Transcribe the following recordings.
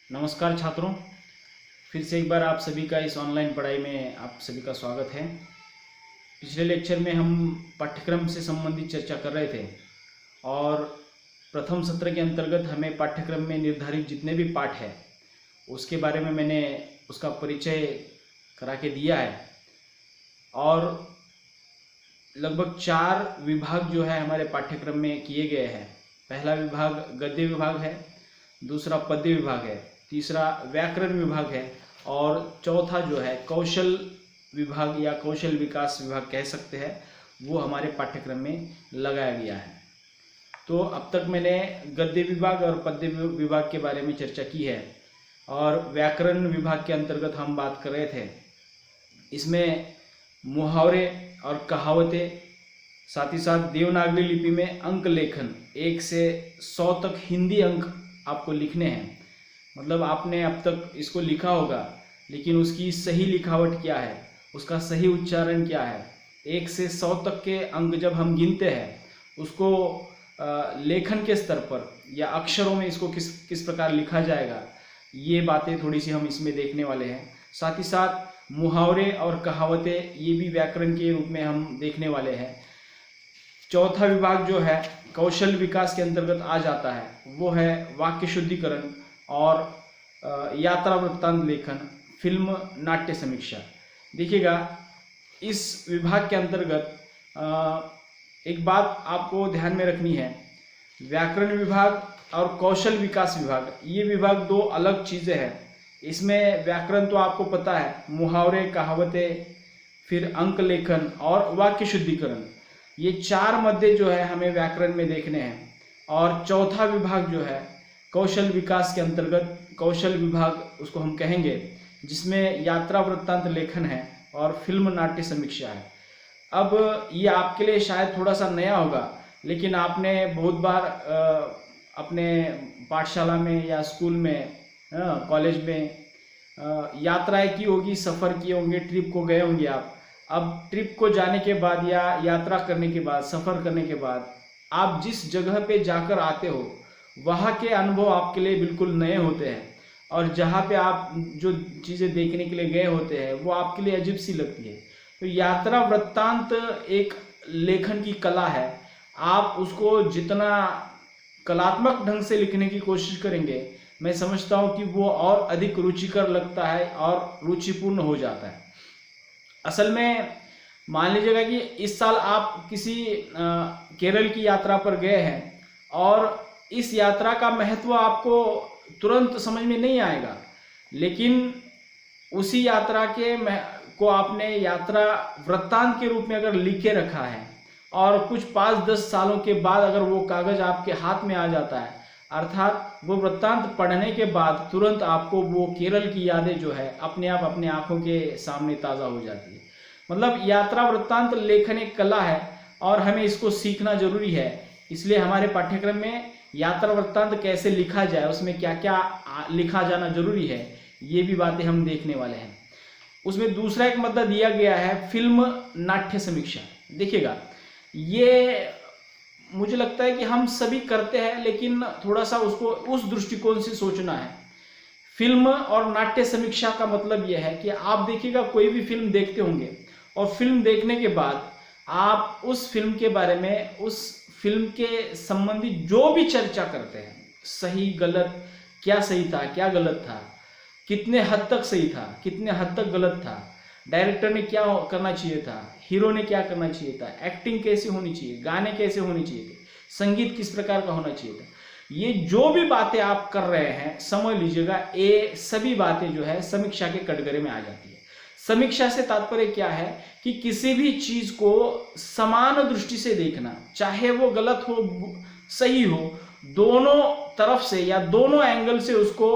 नमस्कार छात्रों, फिर से एक बार आप सभी का इस ऑनलाइन पढ़ाई में आप सभी का स्वागत है। पिछले लेक्चर में हम पाठ्यक्रम से संबंधित चर्चा कर रहे थे और प्रथम सत्र के अंतर्गत हमें पाठ्यक्रम में निर्धारित जितने भी पाठ हैं उसके बारे में मैंने उसका परिचय करा के दिया है और लगभग 4 विभाग जो है हमारे पाठ्यक्रम में किए गए हैं। पहला विभाग गद्य विभाग है, दूसरा पद्य विभाग है, तीसरा व्याकरण विभाग है और चौथा जो है कौशल विभाग या कौशल विकास विभाग कह सकते हैं, वो हमारे पाठ्यक्रम में लगाया गया है। तो अब तक मैंने गद्य विभाग और पद्य विभाग के बारे में चर्चा की है और व्याकरण विभाग के अंतर्गत हम बात कर रहे थे। इसमें मुहावरे और कहावतें, साथ ही साथ देवनागरी लिपि में अंक लेखन 1 से 100 तक हिंदी अंक आपको लिखने हैं। मतलब आपने अब तक इसको लिखा होगा, लेकिन उसकी सही लिखावट क्या है, उसका सही उच्चारण क्या है, 1 से 100 तक के अंक जब हम गिनते हैं उसको लेखन के स्तर पर या अक्षरों में इसको किस प्रकार लिखा जाएगा, ये बातें थोड़ी सी हम इसमें देखने वाले हैं। साथ ही साथ मुहावरे और कहावतें ये भी व्याकरण के रूप में हम देखने वाले हैं। चौथा विभाग जो है कौशल विकास के अंतर्गत आ जाता है, वो है वाक्य शुद्धिकरण और यात्रा वृत्तांत लेखन, फिल्म नाट्य समीक्षा। देखिएगा, इस विभाग के अंतर्गत एक बात आपको ध्यान में रखनी है, व्याकरण विभाग और कौशल विकास विभाग, ये विभाग 2 अलग चीज़ें हैं। इसमें व्याकरण तो आपको पता है, मुहावरे, कहावतें, फिर अंक लेखन और वाक्य शुद्धिकरण, ये 4 मध्य जो है हमें व्याकरण में देखने हैं। और चौथा विभाग जो है कौशल विकास के अंतर्गत कौशल विभाग उसको हम कहेंगे, जिसमें यात्रा वृत्तांत लेखन है और फिल्म नाट्य समीक्षा है। अब ये आपके लिए शायद थोड़ा सा नया होगा, लेकिन आपने बहुत बार अपने पाठशाला में या स्कूल में, कॉलेज में यात्राएं की होगी, सफ़र किए होंगे, ट्रिप को गए होंगे आप। अब ट्रिप को जाने के बाद या यात्रा करने के बाद, सफ़र करने के बाद आप जिस जगह पे जाकर आते हो वहाँ के अनुभव आपके लिए बिल्कुल नए होते हैं और जहाँ पे आप जो चीज़ें देखने के लिए गए होते हैं वो आपके लिए अजीब सी लगती है। तो यात्रा वृत्तांत एक लेखन की कला है। आप उसको जितना कलात्मक ढंग से लिखने की कोशिश करेंगे, मैं समझता हूँ कि वो और अधिक रुचिकर लगता है और रुचिपूर्ण हो जाता है। असल में मान लीजिएगा कि इस साल आप किसी केरल की यात्रा पर गए हैं और इस यात्रा का महत्व आपको तुरंत समझ में नहीं आएगा, लेकिन उसी यात्रा को आपने यात्रा वृत्तांत के रूप में अगर लिखे रखा है और कुछ 5-10 सालों के बाद अगर वो कागज़ आपके हाथ में आ जाता है, अर्थात वो वृत्तांत पढ़ने के बाद तुरंत आपको वो केरल की यादें जो है अपने आप अपने आंखों के सामने ताज़ा हो जाती है। मतलब यात्रा वृत्तांत लेखन एक कला है और हमें इसको सीखना जरूरी है। इसलिए हमारे पाठ्यक्रम में यात्रा वृत्तांत कैसे लिखा जाए, उसमें क्या क्या लिखा जाना जरूरी है, ये भी बातें हम देखने वाले हैं। उसमें दूसरा एक मुद्दा दिया गया है फिल्म नाट्य समीक्षा। देखिएगा, ये मुझे लगता है कि हम सभी करते हैं, लेकिन थोड़ा सा उसको उस दृष्टिकोण से सोचना है। फिल्म और नाट्य समीक्षा का मतलब यह है कि आप देखिएगा, कोई भी फिल्म देखते होंगे और फिल्म देखने के बाद आप उस फिल्म के बारे में, उस फिल्म के संबंधी जो भी चर्चा करते हैं, सही गलत, क्या सही था, क्या गलत था, कितने हद तक सही था, कितने हद तक गलत था, डायरेक्टर ने क्या करना चाहिए था, हीरो ने क्या करना चाहिए था, एक्टिंग कैसी होनी चाहिए, गाने कैसे होने चाहिए थे, संगीत किस प्रकार का होना चाहिए था, ये जो भी बातें आप कर रहे हैं, समझ लीजिएगा ये सभी बातें जो है समीक्षा के कटघरे में आ जाती है। समीक्षा से तात्पर्य क्या है कि किसी भी चीज को समान दृष्टि से देखना, चाहे वो गलत हो सही हो, दोनों तरफ से या दोनों एंगल से उसको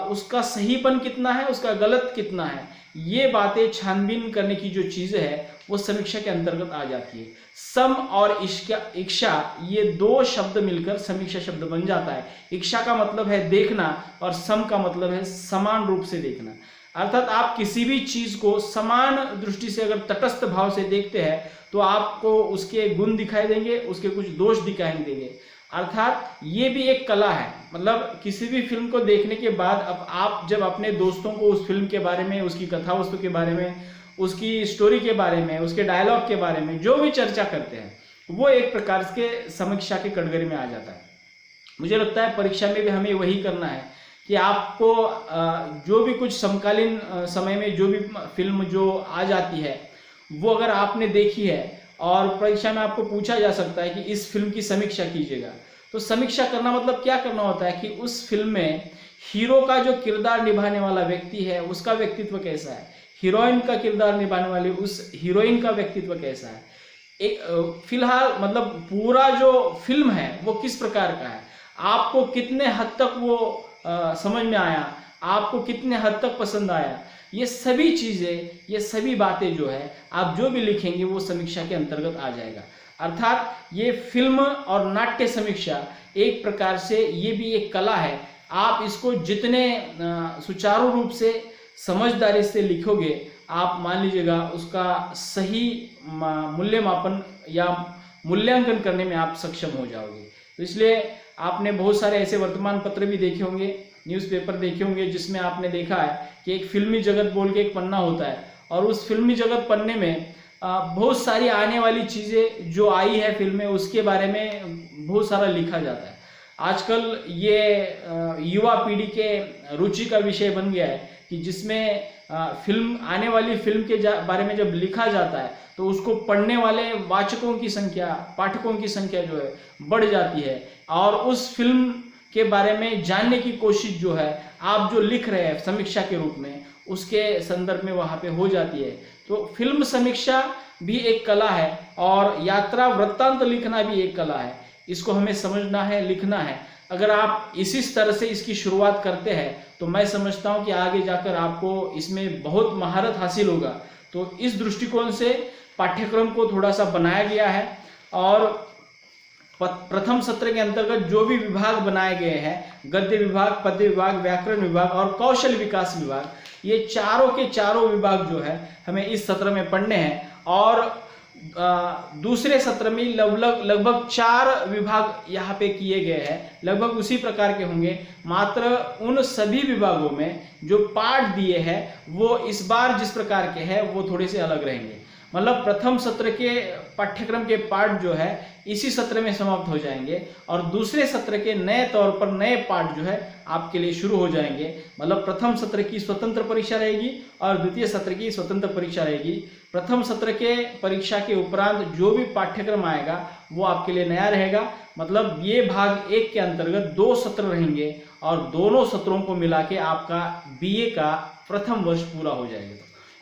उसका सहीपन कितना है, उसका गलत कितना है, ये बातें छानबीन करने की जो चीजें है वो समीक्षा के अंतर्गत आ जाती है। सम और इच्छा, ये 2 शब्द मिलकर समीक्षा शब्द बन जाता है। इच्छा का मतलब है देखना और सम का मतलब है समान रूप से देखना। अर्थात आप किसी भी चीज को समान दृष्टि से अगर तटस्थ भाव से देखते हैं तो आपको उसके गुण दिखाई देंगे, उसके कुछ दोष दिखाई देंगे। अर्थात ये भी एक कला है। मतलब किसी भी फिल्म को देखने के बाद अब आप जब अपने दोस्तों को उस फिल्म के बारे में, उसकी कथा वस्तु के बारे में, उसकी स्टोरी के बारे में, उसके डायलॉग के बारे में जो भी चर्चा करते हैं, वो एक प्रकार के समीक्षा की कैटेगरी में आ जाता है। मुझे लगता है परीक्षा में भी हमें वही करना है कि आपको जो भी कुछ समकालीन समय में जो भी फिल्म जो आ जाती है वो अगर आपने देखी है और परीक्षा में आपको पूछा जा सकता है कि इस फिल्म की समीक्षा कीजिएगा, तो समीक्षा करना मतलब क्या करना होता है कि उस फिल्म में हीरो का जो किरदार निभाने वाला व्यक्ति है उसका व्यक्तित्व कैसा है, हीरोइन का किरदार निभाने वाली उस हीरोइन का व्यक्तित्व कैसा है, एक फिलहाल मतलब पूरा जो फिल्म है वो किस प्रकार का है, आपको कितने हद तक वो समझ में आया, आपको कितने हद तक पसंद आया, ये सभी चीज़ें, ये सभी बातें जो है आप जो भी लिखेंगे वो समीक्षा के अंतर्गत आ जाएगा। अर्थात ये फिल्म और नाट्य समीक्षा एक प्रकार से ये भी एक कला है। आप इसको जितने सुचारू रूप से समझदारी से लिखोगे, आप मान लीजिएगा उसका सही मूल्यमापन या मूल्यांकन करने में आप सक्षम हो जाओगे। तो इसलिए आपने बहुत सारे ऐसे वर्तमान पत्र भी देखे होंगे, न्यूज़पेपर देखे होंगे, जिसमें आपने देखा है कि एक फिल्मी जगत बोल के एक पन्ना होता है और उस फिल्मी जगत पन्ने में बहुत सारी आने वाली चीज़ें जो आई है फिल्म में उसके बारे में बहुत सारा लिखा जाता है। आजकल ये युवा पीढ़ी के रुचि का विषय बन गया है कि जिसमें फिल्म आने वाली फिल्म के बारे में जब लिखा जाता है तो उसको पढ़ने वाले वाचकों की संख्या, पाठकों की संख्या जो है बढ़ जाती है और उस फिल्म के बारे में जानने की कोशिश जो है आप जो लिख रहे हैं समीक्षा के रूप में उसके संदर्भ में वहाँ पे हो जाती है। तो फिल्म समीक्षा भी एक कला है और यात्रा वृत्तांत लिखना भी एक कला है। इसको हमें समझना है, लिखना है। अगर आप इसी स्तर से इसकी शुरुआत करते हैं तो मैं समझता हूँ कि आगे जाकर आपको इसमें बहुत महारत हासिल होगा। तो इस दृष्टिकोण से पाठ्यक्रम को थोड़ा सा बनाया गया है और प्रथम सत्र के अंतर्गत जो भी विभाग बनाए गए हैं, गद्य विभाग, पद्य विभाग, व्याकरण विभाग और कौशल विकास विभाग, ये चारों के चारों विभाग जो है हमें इस सत्र में पढ़ने हैं और दूसरे सत्र में लगभग 4 विभाग यहाँ पे किए गए हैं, लगभग उसी प्रकार के होंगे, मात्र उन सभी विभागों में जो पाठ दिए हैं वो इस बार जिस प्रकार के हैं वो थोड़े से अलग रहेंगे। मतलब प्रथम सत्र के पाठ्यक्रम के पाठ जो है इसी सत्र में समाप्त हो जाएंगे और दूसरे सत्र के नए तौर पर नए पाठ जो है आपके लिए शुरू हो जाएंगे। मतलब प्रथम सत्र की स्वतंत्र परीक्षा रहेगी और द्वितीय सत्र की स्वतंत्र परीक्षा रहेगी। प्रथम सत्र के परीक्षा के उपरांत जो भी पाठ्यक्रम आएगा वो आपके लिए नया रहेगा। मतलब ये भाग 1 के अंतर्गत 2 सत्र रहेंगे और दोनों सत्रों को मिला के आपका BA का प्रथम वर्ष पूरा हो जाएगा।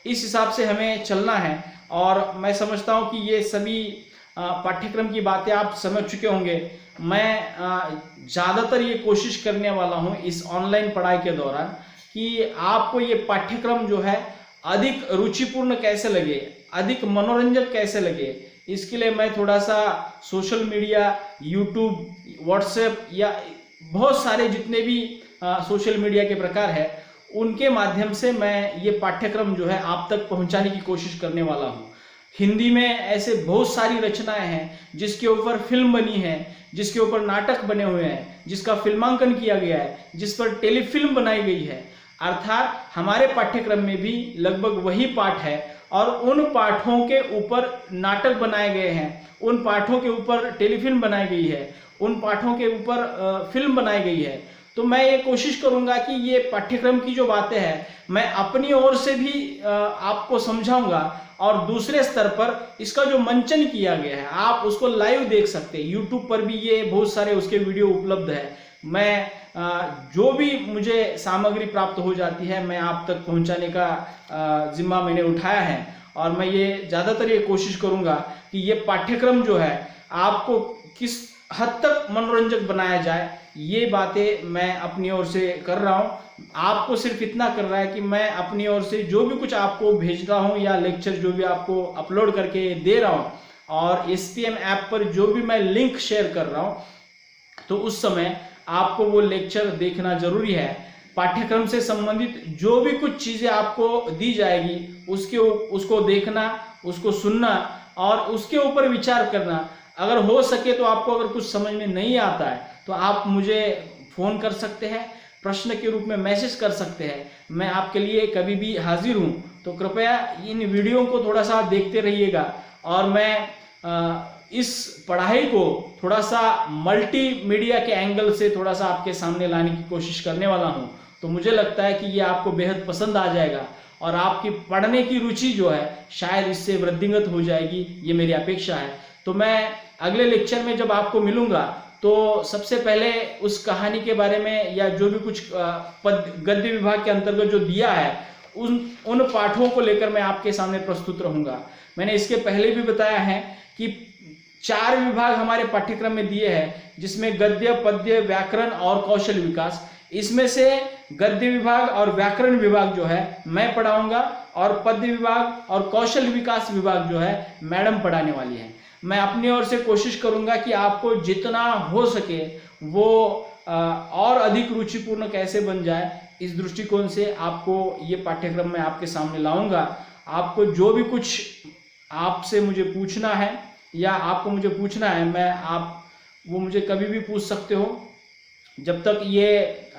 तो इस हिसाब से हमें चलना है और मैं समझता हूँ कि ये सभी पाठ्यक्रम की बातें आप समझ चुके होंगे। मैं ज़्यादातर ये कोशिश करने वाला हूँ इस ऑनलाइन पढ़ाई के दौरान कि आपको ये पाठ्यक्रम जो है अधिक रुचिपूर्ण कैसे लगे, अधिक मनोरंजक कैसे लगे। इसके लिए मैं थोड़ा सा सोशल मीडिया, यूट्यूब, व्हाट्सएप या बहुत सारे जितने भी सोशल मीडिया के प्रकार है उनके माध्यम से मैं ये पाठ्यक्रम जो है आप तक पहुंचाने की कोशिश करने वाला हूँ। हिंदी में ऐसे बहुत सारी रचनाएं हैं जिसके ऊपर फिल्म बनी है, जिसके ऊपर नाटक बने हुए हैं, जिसका फिल्मांकन किया गया है, जिस पर टेलीफिल्म बनाई गई है। अर्थात हमारे पाठ्यक्रम में भी लगभग वही पाठ है और उन पाठों के ऊपर नाटक बनाए गए हैं, उन पाठों के ऊपर टेलीफिल्म बनाई गई है, उन पाठों के ऊपर फिल्म बनाई गई है। तो मैं ये कोशिश करूंगा कि ये पाठ्यक्रम की जो बातें हैं मैं अपनी ओर से भी आपको समझाऊंगा और दूसरे स्तर पर इसका जो मंचन किया गया है आप उसको लाइव देख सकते हैं। यूट्यूब पर भी ये बहुत सारे उसके वीडियो उपलब्ध है। मैं जो भी मुझे सामग्री प्राप्त हो जाती है मैं आप तक पहुंचाने का जिम्मा मैंने उठाया है और मैं ये ज़्यादातर ये कोशिश करूंगा कि ये पाठ्यक्रम जो है आपको किस हद तक मनोरंजक बनाया जाए, ये बातें मैं अपनी ओर से कर रहा हूँ। आपको सिर्फ इतना कर रहा है कि मैं अपनी ओर से जो भी कुछ आपको भेज रहा हूँ या लेक्चर जो भी आपको अपलोड करके दे रहा हूँ और SPM ऐप पर जो भी मैं लिंक शेयर कर रहा हूँ तो उस समय आपको वो लेक्चर देखना जरूरी है। पाठ्यक्रम से संबंधित जो भी कुछ चीज़ें आपको दी जाएगी उसको देखना, उसको सुनना और उसके ऊपर विचार करना। अगर हो सके तो आपको अगर कुछ समझ में नहीं आता है तो आप मुझे फ़ोन कर सकते हैं, प्रश्न के रूप में मैसेज कर सकते हैं। मैं आपके लिए कभी भी हाजिर हूँ। तो कृपया इन वीडियो को थोड़ा सा देखते रहिएगा और मैं इस पढ़ाई को थोड़ा सा मल्टीमीडिया के एंगल से थोड़ा सा आपके सामने लाने की कोशिश करने वाला हूँ। तो मुझे लगता है कि ये आपको बेहद पसंद आ जाएगा और आपकी पढ़ने की रुचि जो है शायद इससे वृद्धिंगत हो जाएगी, ये मेरी अपेक्षा है। तो मैं अगले लेक्चर में जब आपको मिलूंगा तो सबसे पहले उस कहानी के बारे में या जो भी कुछ गद्य विभाग के अंतर्गत जो दिया है उन पाठों को लेकर मैं आपके सामने प्रस्तुत रहूंगा। मैंने इसके पहले भी बताया है कि 4 विभाग हमारे पाठ्यक्रम में दिए हैं, जिसमें गद्य, पद्य, व्याकरण और कौशल विकास। इसमें से गद्य विभाग और व्याकरण विभाग जो है मैं पढ़ाऊंगा और पद्य विभाग और कौशल विकास विभाग जो है मैडम पढ़ाने वाली है। मैं अपनी ओर से कोशिश करूंगा कि आपको जितना हो सके वो और अधिक रुचिपूर्ण कैसे बन जाए, इस दृष्टिकोण से आपको ये पाठ्यक्रम मैं आपके सामने लाऊंगा। आपको जो भी कुछ आपसे मुझे पूछना है या आपको मुझे पूछना है, वो मुझे कभी भी पूछ सकते हो। जब तक ये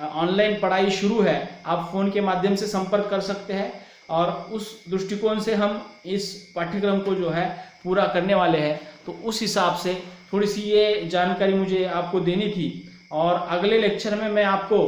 ऑनलाइन पढ़ाई शुरू है आप फ़ोन के माध्यम से संपर्क कर सकते हैं और उस दृष्टिकोण से हम इस पाठ्यक्रम को जो है पूरा करने वाले हैं। तो उस हिसाब से थोड़ी सी ये जानकारी मुझे आपको देनी थी और अगले लेक्चर में मैं आपको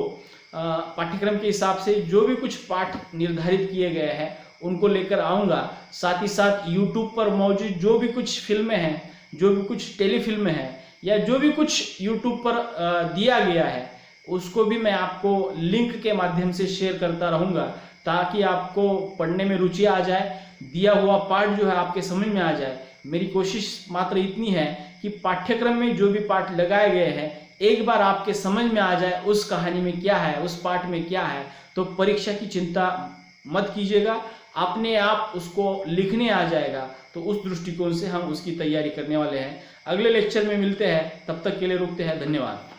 पाठ्यक्रम के हिसाब से जो भी कुछ पाठ निर्धारित किए गए हैं उनको लेकर आऊँगा। साथ ही साथ YouTube पर मौजूद जो भी कुछ फिल्में हैं, जो भी कुछ टेलीफिल्में हैं या जो भी कुछ YouTube पर दिया गया है उसको भी मैं आपको लिंक के माध्यम से शेयर करता रहूँगा ताकि आपको पढ़ने में रुचि आ जाए, दिया हुआ पाठ जो है आपके समझ में आ जाए। मेरी कोशिश मात्र इतनी है कि पाठ्यक्रम में जो भी पाठ लगाए गए हैं एक बार आपके समझ में आ जाए उस कहानी में क्या है, उस पाठ में क्या है, तो परीक्षा की चिंता मत कीजिएगा, अपने आप उसको लिखने आ जाएगा। तो उस दृष्टिकोण से हम उसकी तैयारी करने वाले हैं। अगले लेक्चर में मिलते हैं, तब तक के लिए रुकते हैं। धन्यवाद।